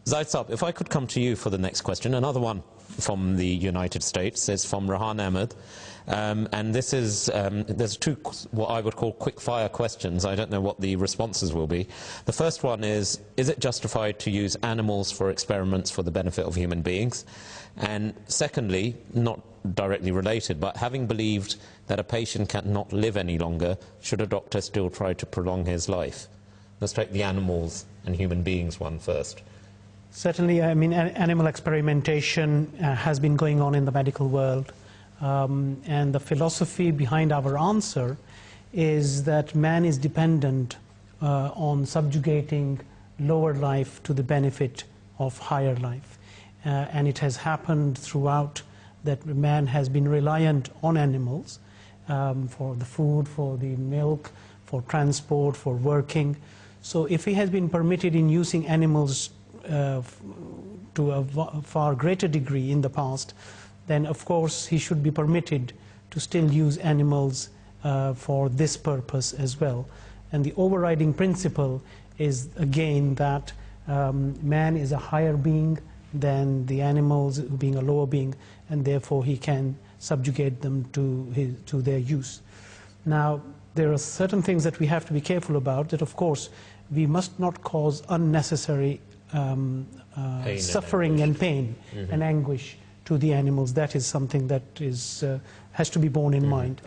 Zaid, if I could come to you for the next question, another one from the United States. It's from Rahan Ahmed, and this is, there's two what I would call quick-fire questions. I don't know what the responses will be. The first one is it justified to use animals for experiments for the benefit of human beings? And secondly, not directly related, but having believed that a patient cannot live any longer, should a doctor still try to prolong his life? Let's take the animals and human beings one first. Certainly, I mean, animal experimentation has been going on in the medical world, and the philosophy behind our answer is that man is dependent on subjugating lower life to the benefit of higher life. And it has happened throughout that man has been reliant on animals for the food, for the milk, for transport, for working. So if he has been permitted in using animals to a far greater degree in the past, then of course he should be permitted to still use animals for this purpose as well. And the overriding principle is again that man is a higher being than the animals, being a lower being, and therefore he can subjugate them to their use. Now, there are certain things that we have to be careful about, that of course we must not cause unnecessary suffering and pain and anguish to the animals. That is something that is, has to be borne in mind.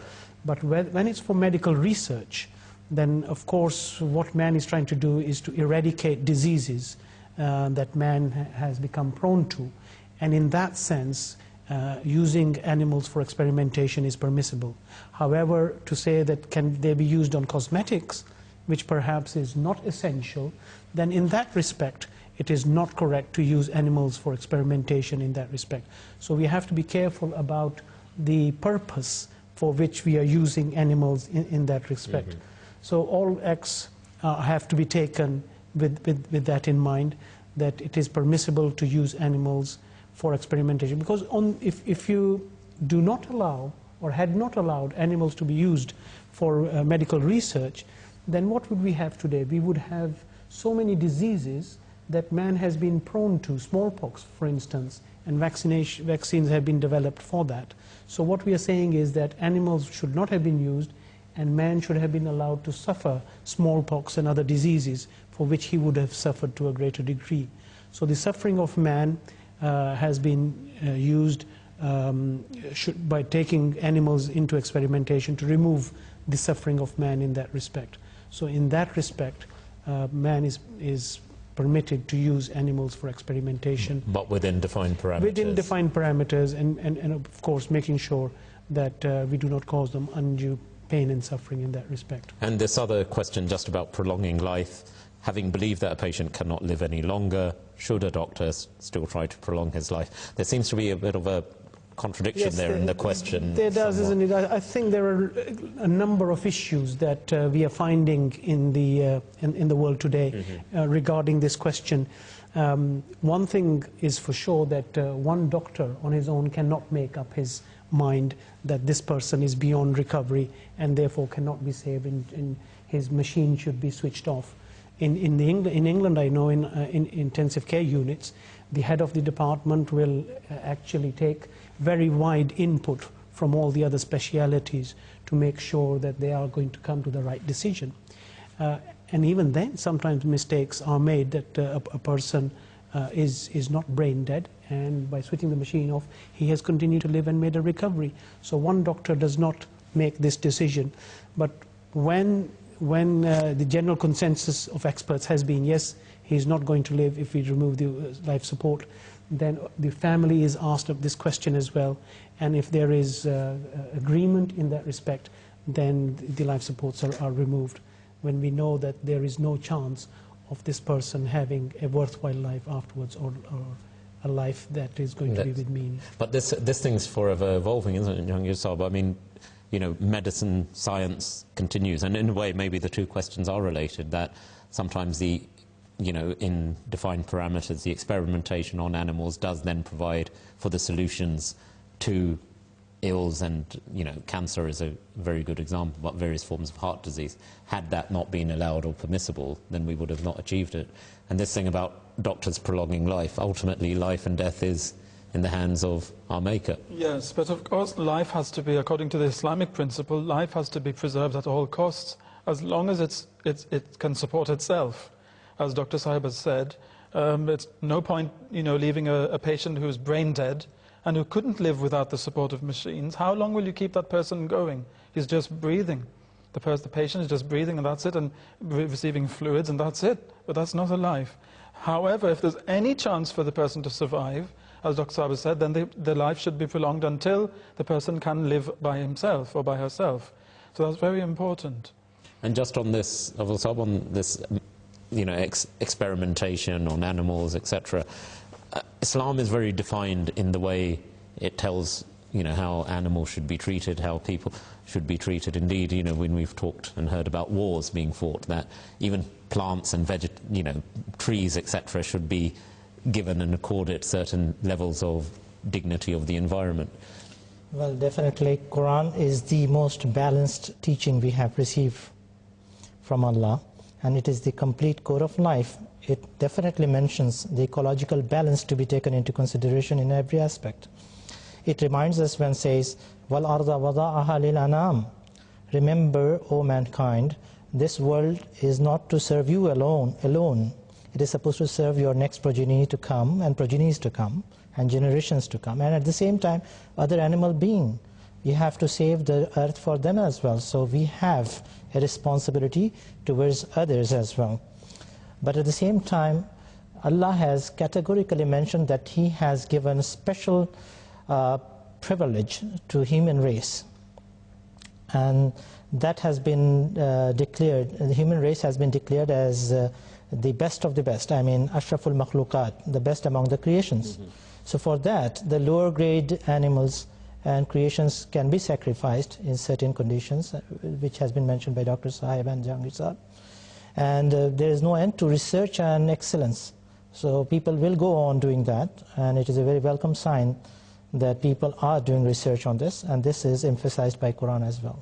But when it's for medical research, then of course what man is trying to do is to eradicate diseases that man has become prone to. And in that sense, using animals for experimentation is permissible. However, to say that can they be used on cosmetics, which perhaps is not essential, then in that respect, it is not correct to use animals for experimentation in that respect. So we have to be careful about the purpose for which we are using animals in that respect. So all acts have to be taken with that in mind, that it is permissible to use animals for experimentation. Because if you do not allow or had not allowed animals to be used for medical research, then what would we have today? We would have so many diseases that man has been prone to, smallpox for instance, and vaccines have been developed for that. So what we are saying is that animals should not have been used, and man should have been allowed to suffer smallpox and other diseases for which he would have suffered to a greater degree. So the suffering of man has been used by taking animals into experimentation to remove the suffering of man in that respect. So in that respect, man is permitted to use animals for experimentation. But within defined parameters. Within defined parameters, and of course making sure that we do not cause them undue pain and suffering in that respect. And this other question just about prolonging life, having believed that a patient cannot live any longer, should a doctor still try to prolong his life? There seems to be a bit of a contradiction there in the question. There does, isn't it? I think there are a number of issues that we are finding in the world today regarding this question. One thing is for sure that one doctor on his own cannot make up his mind that this person is beyond recovery and therefore cannot be saved, and his machine should be switched off. In England, I know in intensive care units, the head of the department will actually take very wide input from all the other specialities to make sure that they are going to come to the right decision. And even then, sometimes mistakes are made, that a person is not brain dead, and by switching the machine off, he has continued to live and made a recovery. So one doctor does not make this decision. But when the general consensus of experts has been, yes, he is not going to live if we remove the life support, then the family is asked of this question as well. And if there is agreement in that respect, then the life supports are removed, when we know that there is no chance of this person having a worthwhile life afterwards, or a life that is going to be with meaning. But this thing's forever evolving, isn't it, young Yusab? I mean, you know, medicine, science continues, and in a way maybe the two questions are related, that sometimes the, you know, in defined parameters, the experimentation on animals does then provide for the solutions to ills, and, you know, cancer is a very good example, but various forms of heart disease. Had that not been allowed or permissible, then we would have not achieved it. And this thing about doctors prolonging life. Ultimately, life and death is in the hands of our Maker. Yes, but of course life has to be, according to the Islamic principle, life has to be preserved at all costs, as long as it can support itself. As Dr. Sahib has said, it's no point, leaving a patient who's brain dead and who couldn't live without the support of machines. How long will you keep that person going? He's just breathing. The patient is just breathing and that's it, and receiving fluids and that's it. But that's not a life. However, if there's any chance for the person to survive, as Dr. Sahib has said, then the life should be prolonged until the person can live by himself or by herself. So that's very important. And just on this, experimentation on animals, etc. Islam is very defined in the way it tells, how animals should be treated, how people should be treated. Indeed, when we've talked and heard about wars being fought, that even plants and trees, etc., should be given and accorded certain levels of dignity of the environment. Well, definitely, Quran is the most balanced teaching we have received from Allah, and it is the complete core of life. It definitely mentions the ecological balance to be taken into consideration in every aspect. It reminds us when it says, "Wal arda wada'aha lil anam." Remember, O mankind, this world is not to serve you alone. It is supposed to serve your next progeny to come, and progenies to come, and generations to come, and at the same time, other animal beings. We have to save the earth for them as well. So we have a responsibility towards others as well. But at the same time, Allah has categorically mentioned that He has given special privilege to human race. And that has been declared, the human race has been declared as the best of the best. I mean, Ashraful Makhluqat, the best among the creations. Mm-hmm. So for that, the lower grade animals and creations can be sacrificed in certain conditions, which has been mentioned by Dr. Sahib and Jahangir Sahib. And there is no end to research and excellence. So people will go on doing that, and it is a very welcome sign that people are doing research on this, and this is emphasized by Quran as well.